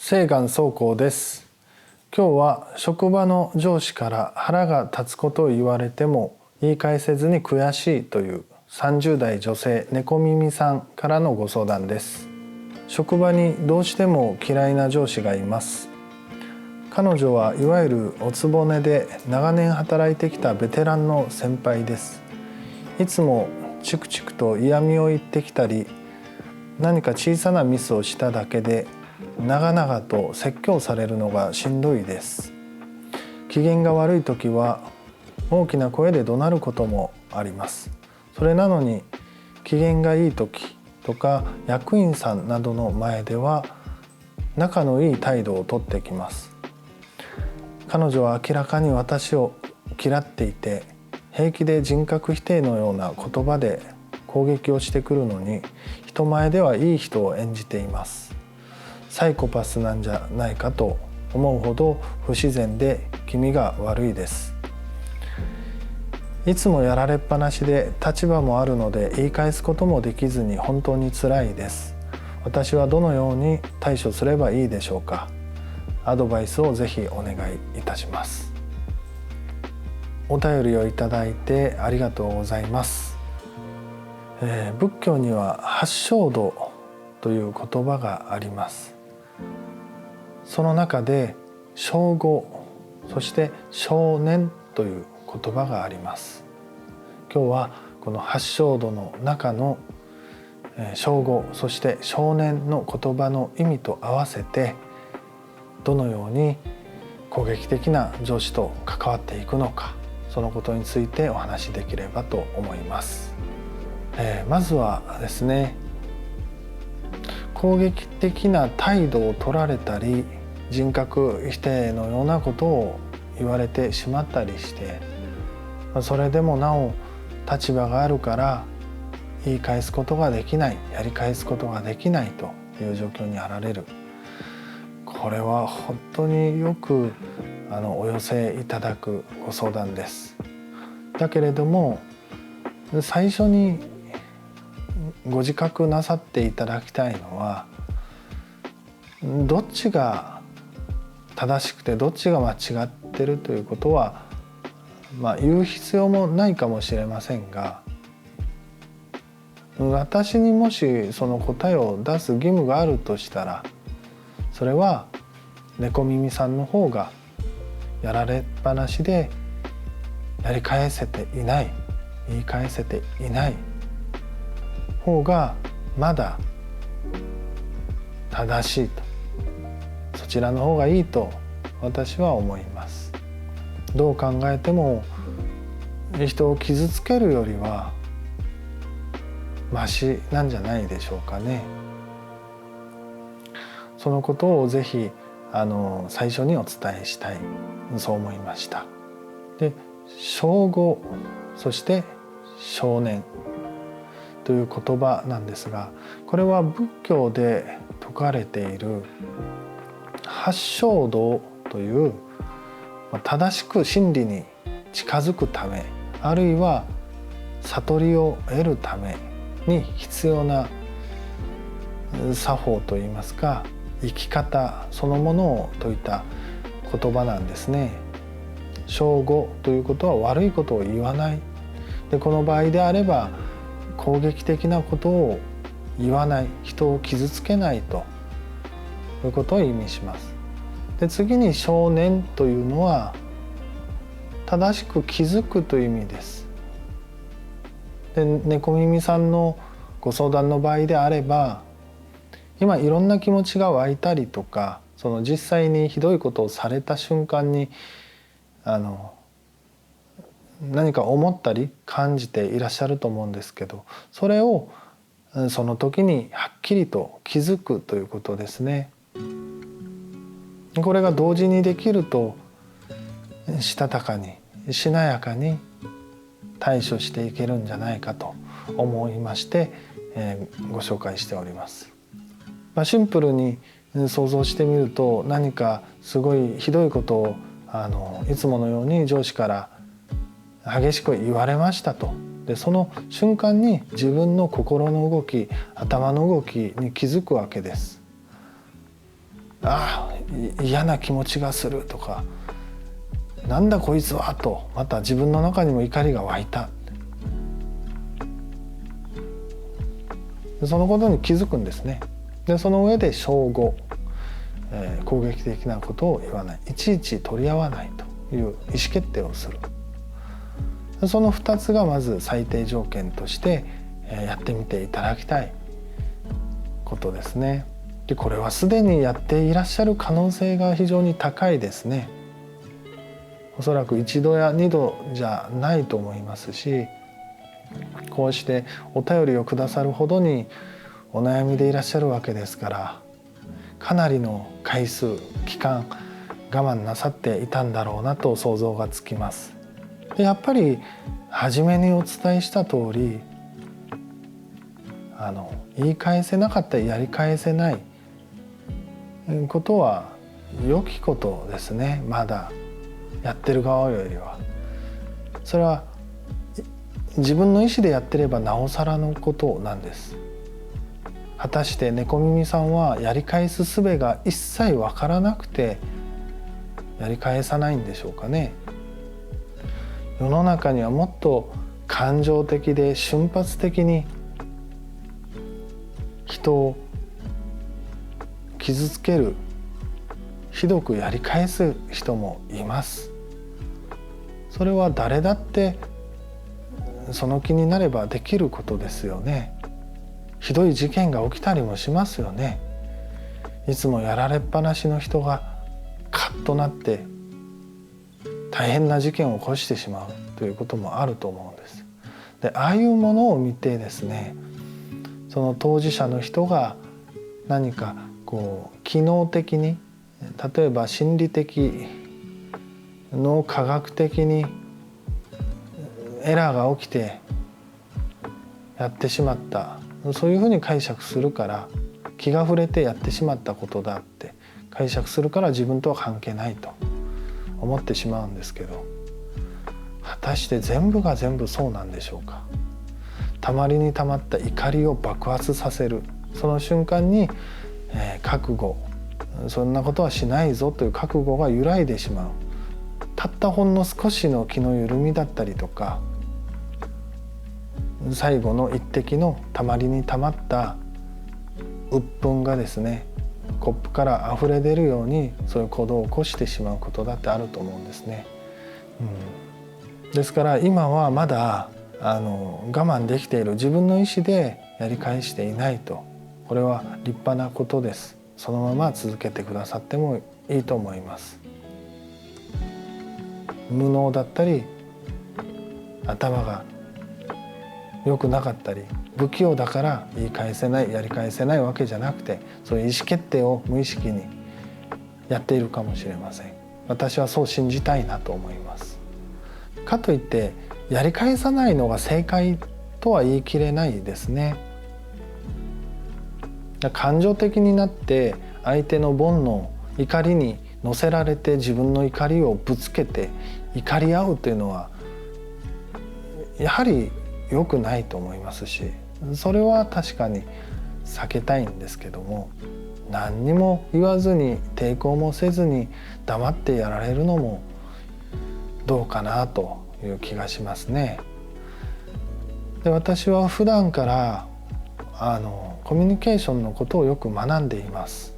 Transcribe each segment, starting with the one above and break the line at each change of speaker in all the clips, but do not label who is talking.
清願宗光です。今日は職場の上司から腹が立つことを言われても言い返せずに悔しいという30代女性猫耳さんからのご相談です。職場にどうしても嫌いな上司がいます。彼女はいわゆるおつぼねで長年働いてきたベテランの先輩です。いつもチクチクと嫌味を言ってきたり、何か小さなミスをしただけで長々と説教されるのがしんどいです。機嫌が悪い時は大きな声で怒鳴ることもあります。それなのに機嫌がいい時とか役員さんなどの前では仲のいい態度をとってきます。彼女は明らかに私を嫌っていて、平気で人格否定のような言葉で攻撃をしてくるのに、人前ではいい人を演じています。サイコパスなんじゃないかと思うほど不自然で気味が悪いです。いつもやられっぱなしで立場もあるので言い返すこともできずに本当に辛いです。私はどのように対処すればいいでしょうか。アドバイスをぜひお願いいたします。お便りをいただいてありがとうございます。仏教には八正道という言葉があります。その中で正悟、そして正念という言葉があります。今日はこの八正道の中の正悟、そして正念の言葉の意味と合わせて、どのように攻撃的な上司と関わっていくのか、そのことについてお話しできればと思います。まずはですね、攻撃的な態度を取られたり、人格否定のようなことを言われてしまったりして、それでもなお立場があるから言い返すことができない、やり返すことができないという状況にあられる。これは本当によくお寄せいただくご相談です。だけれども、最初にご自覚なさっていただきたいのは、どっちが正しくてどっちが間違ってるということは、言う必要もないかもしれませんが、私にもしその答えを出す義務があるとしたら、それは猫耳さんの方がやられっぱなしでやり返せていない、言い返せていない方がまだ正しいと、そちらの方がいいと私は思います。どう考えても人を傷つけるよりはマシなんじゃないでしょうかね。そのことをぜひ最初にお伝えしたい、そう思いました。で、正悟、そして正念という言葉なんですが、これは仏教で説かれている八正道という正しく真理に近づくため、あるいは悟りを得るために必要な作法といいますか、生き方そのものを説いた言葉なんですね。正悟ということは悪いことを言わない。で、この場合であれば攻撃的なことを言わない、人を傷つけないということを意味します。で、次に正念というのは正しく気づくという意味です。で、猫耳さんのご相談の場合であれば、今いろんな気持ちが湧いたりとか、その実際にひどいことをされた瞬間に何か思ったり感じていらっしゃると思うんですけど、それをその時にはっきりと気づくということですね。これが同時にできると、したたかにしなやかに対処していけるんじゃないかと思いまして、ご紹介しております。シンプルに想像してみると、何かすごいひどいことをいつものように上司から激しく言われましたと。で、その瞬間に自分の心の動き、頭の動きに気づくわけです。嫌な気持ちがするとか、なんだこいつはと、また自分の中にも怒りが湧いた、そのことに気づくんですね。でその上で称号、攻撃的なことを言わない、いちいち取り合わないという意思決定をする。その2つがまず最低条件としてやってみていただきたいことですね。でこれはすでにやっていらっしゃる可能性が非常に高いですね。おそらく1度や2度じゃないと思いますし、こうしてお便りをくださるほどにお悩みでいらっしゃるわけですから、かなりの回数期間我慢なさっていたんだろうなと想像がつきます。でやっぱり初めにお伝えした通り、言い返せなかったりやり返せないことは良きことですね。まだやってる側よりは。それは自分の意思でやってればなおさらのことなんです。果たして猫耳さんはやり返す術が一切わからなくてやり返さないんでしょうかね。世の中にはもっと感情的で瞬発的に人を傷つける、ひどくやり返す人もいます。それは誰だってその気になればできることですよね。ひどい事件が起きたりもしますよね。いつもやられっぱなしの人がカッとなって大変な事件を起こしてしまうということもあると思うんです。で、ああいうものを見てですね、その当事者の人が何か機能的に、例えば心理的、脳科学的にエラーが起きてやってしまった、そういうふうに解釈するから、気が触れてやってしまったことだって解釈するから自分とは関係ないと思ってしまうんですけど、果たして全部が全部そうなんでしょうか。たまりにたまった怒りを爆発させる、その瞬間に、覚悟、そんなことはしないぞという覚悟が揺らいでしまう。たったほんの少しの気の緩みだったりとか、最後の一滴のたまりにたまった鬱憤がですね、コップから溢れ出るようにそういう行動を起こしてしまうことだってあると思うんですね。ですから今はまだ我慢できている、自分の意思でやり返していないと、これは立派なことです。そのまま続けてくださってもいいと思います。無能だったり頭が良くなかったり不器用だから言い返せない、やり返せないわけじゃなくて、そういう意思決定を無意識にやっているかもしれません。私はそう信じたいなと思います。かといってやり返さないのが正解とは言い切れないですね。感情的になって相手の煩悩、怒りに乗せられて自分の怒りをぶつけて怒り合うというのはやはり良くないと思いますし、それは確かに避けたいんですけども、何にも言わずに抵抗もせずに黙ってやられるのもどうかなという気がしますね。で、私は普段からコミュニケーションのことをよく学んでいます。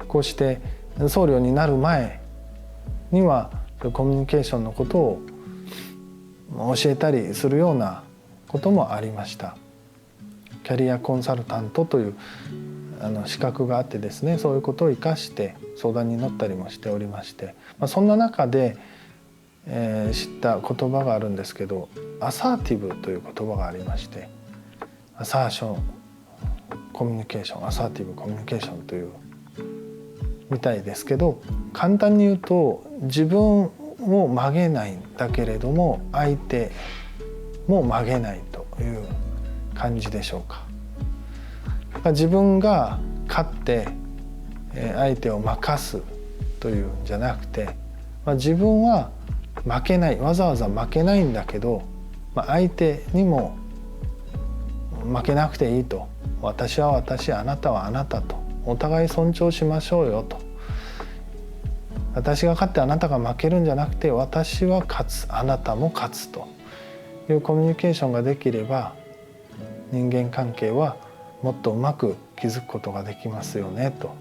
こうして僧侶になる前にはコミュニケーションのことを教えたりするようなこともありました。キャリアコンサルタントという資格があってですね、そういうことを生かして相談に乗ったりもしておりまして、そんな中で、知った言葉があるんですけど、アサーティブという言葉がありまして、アサーションコミュニケーション、アサーティブコミュニケーションというみたいですけど、簡単に言うと自分を曲げないんだけれども相手も曲げないという感じでしょうか。自分が勝って相手を任すというんじゃなくて、自分は負けない、わざわざ負けないんだけど、相手にも負けなくていいと、私は私、あなたはあなたとお互い尊重しましょうよと私が勝ってあなたが負けるんじゃなくて、私は勝つ、あなたも勝つというコミュニケーションができれば、人間関係はもっとうまく築くことができますよねと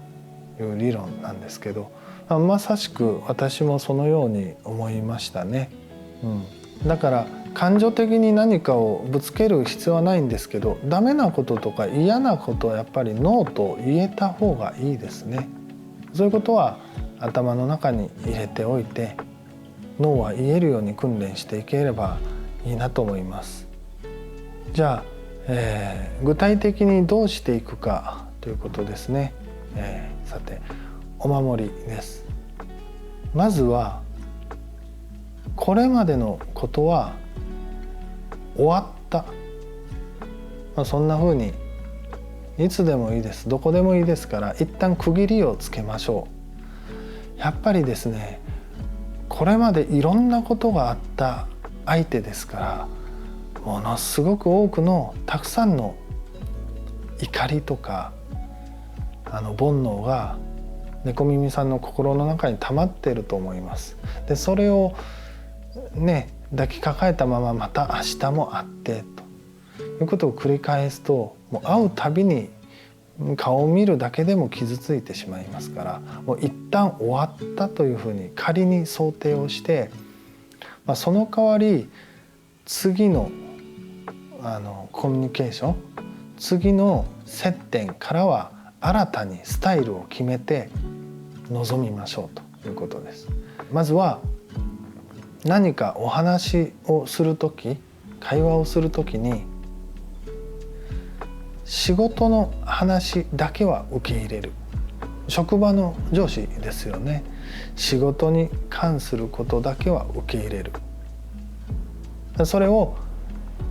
いう理論なんですけど、まさしく私もそのように思いましたね。だから感情的に何かをぶつける必要はないんですけど、ダメなこととか嫌なことはやっぱりノーと言えた方がいいですね。そういうことは頭の中に入れておいて、ノーは言えるように訓練していければいいなと思います。じゃあ、具体的にどうしていくかということですね。さて、お守りです。まずはこれまでのことは終わった、そんな風にいつでもいいです、どこでもいいですから、一旦区切りをつけましょう。やっぱりですね、これまでいろんなことがあった相手ですから、ものすごく多くのたくさんの怒りとか煩悩が猫耳さんの心の中に溜まっていると思います。でそれをね、抱きかかえたまままた明日も会ってということを繰り返すと、もう会うたびに顔を見るだけでも傷ついてしまいますから、もう一旦終わったというふうに仮に想定をして、その代わり次のコミュニケーション、次の接点からは新たにスタイルを決めて臨みましょうということです。まずは何かお話をするとき、会話をするときに仕事の話だけは受け入れる。職場の上司ですよね。仕事に関することだけは受け入れる。それを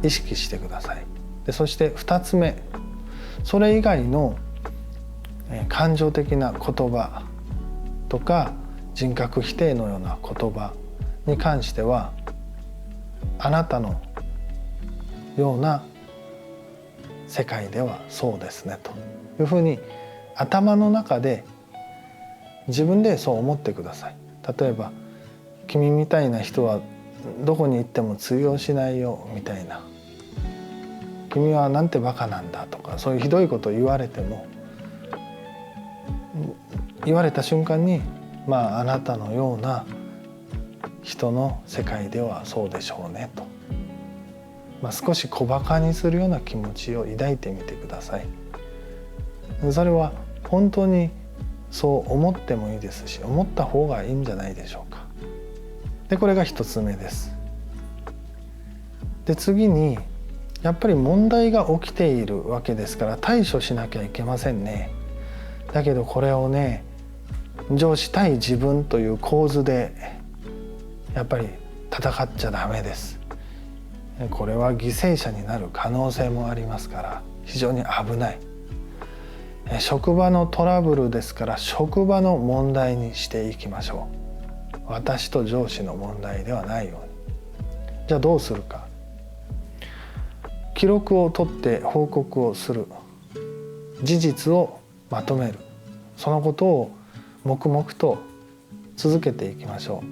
意識してください。でそして2つ目、それ以外の感情的な言葉とか人格否定のような言葉に関しては、あなたのような世界ではそうですねというふうに頭の中で自分でそう思ってください。例えば、君みたいな人はどこに行っても通用しないよみたいな、君はなんてバカなんだとか、そういうひどいことを言われても、言われた瞬間に、あなたのような人の世界ではそうでしょうねと、少し小バカにするような気持ちを抱いてみてください。それは本当にそう思ってもいいですし、思った方がいいんじゃないでしょうか。でこれが1つ目です。で次に、やっぱり問題が起きているわけですから対処しなきゃいけませんね。だけどこれをね、上司対自分という構図でやっぱり戦っちゃダメです。これは犠牲者になる可能性もありますから非常に危ない。職場のトラブルですから、職場の問題にしていきましょう。私と上司の問題ではないように。じゃあどうするか。記録を取って報告をする。事実をまとめる。そのことを黙々と続けていきましょ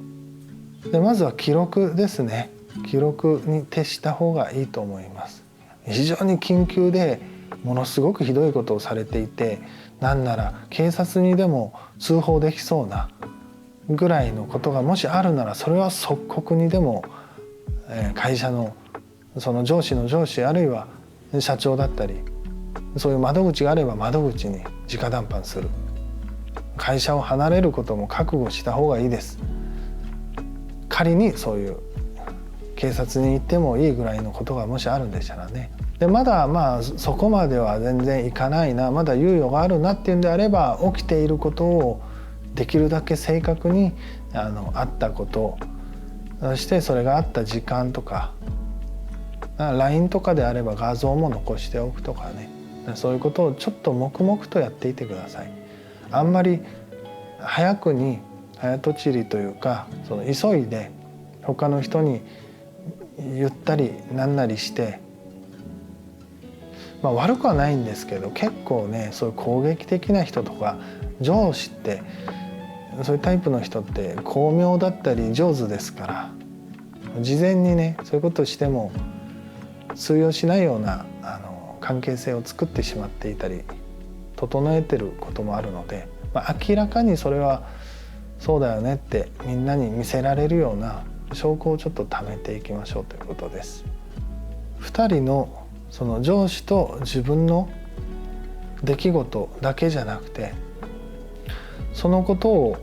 う。でまずは記録ですね。記録に徹した方がいいと思います。非常に緊急でものすごくひどいことをされていて、なんなら警察にでも通報できそうなぐらいのことがもしあるなら、それは即刻にでも会社のその上司の上司、あるいは社長だったり、そういう窓口があれば窓口に直談判する。会社を離れることも覚悟した方がいいです。仮にそういう警察に行ってもいいぐらいのことがもしあるんでしたらね。でまだそこまでは全然いかないな、まだ猶予があるなっていうんであれば、起きていることをできるだけ正確にあったこと、そしてそれがあった時間とか、LINE とかであれば画像も残しておくとかね、そういうことをちょっと黙々とやっていてください。あんまり早とちりというか、その急いで他の人に言ったりなんなりして、悪くはないんですけど、結構ね、そういう攻撃的な人とか上司ってそういうタイプの人って巧妙だったり上手ですから、事前にねそういうことをしても通用しないような関係性を作ってしまっていたり整えてることもあるので、明らかにそれはそうだよねってみんなに見せられるような証拠をちょっと貯めていきましょうということです。2人のその上司と自分の出来事だけじゃなくて、そのことを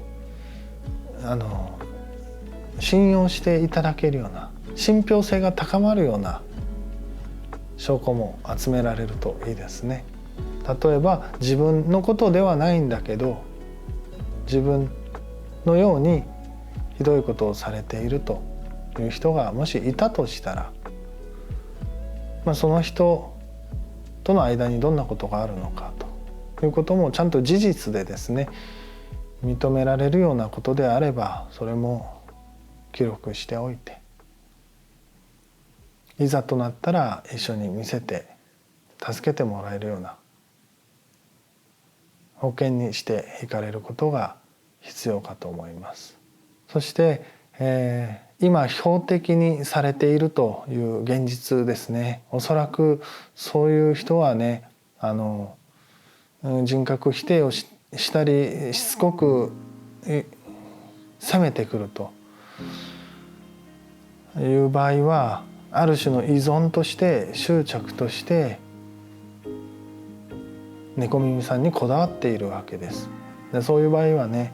信用していただけるような信憑性が高まるような証拠も集められるといいですね。例えば自分のことではないんだけど自分のようにひどいことをされているという人がもしいたとしたら、その人との間にどんなことがあるのかということもちゃんと事実でですね認められるようなことであればそれも記録しておいて、いざとなったら一緒に見せて助けてもらえるような保険にしていかれることが必要かと思います。そして、今標的にされているという現実ですね。おそらくそういう人はね人格否定をしたりしつこく責めてくるという場合はある種の依存として執着として猫耳さんにこだわっているわけです。でそういう場合はね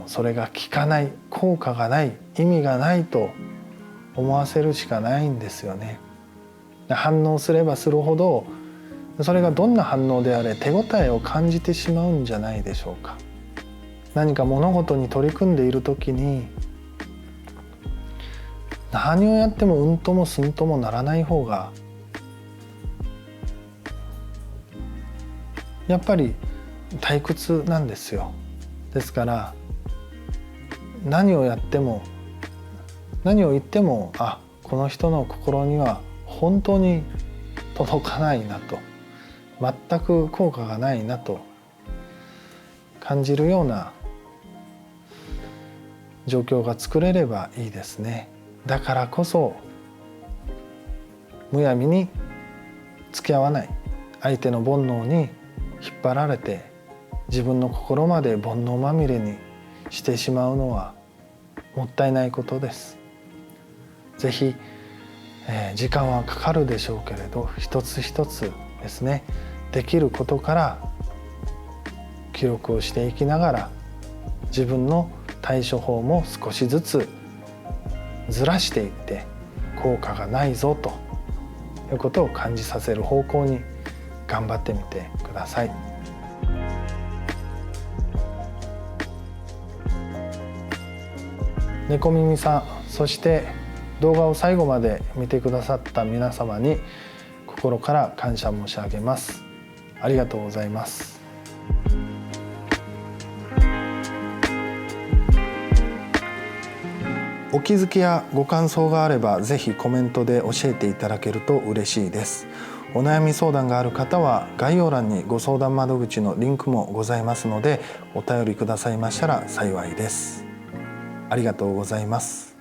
それが効かない効果がない意味がないと思わせるしかないんですよね。反応すればするほどそれがどんな反応であれ手応えを感じてしまうんじゃないでしょうか。何か物事に取り組んでいる時に何をやってもうんともすんともならない方がやっぱり退屈なんですよ。ですから何をやっても何を言ってもこの人の心には本当に届かないなと全く効果がないなと感じるような状況が作れればいいですね。だからこそむやみに付き合わない、相手の煩悩に引っ張られて自分の心まで煩悩まみれにしてしまうのはもったいないことです。ぜひ、時間はかかるでしょうけれど一つ一つですねできることから記録をしていきながら自分の対処法も少しずつずらしていって効果がないぞということを感じさせる方向に頑張ってみてください。猫耳さん、そして動画を最後まで見てくださった皆様に心から感謝申し上げます。ありがとうございます。お気づきやご感想があればぜひコメントで教えていただけると嬉しいです。お悩み相談がある方は概要欄にご相談窓口のリンクもございますのでお便りくださいましたら幸いです。ありがとうございます。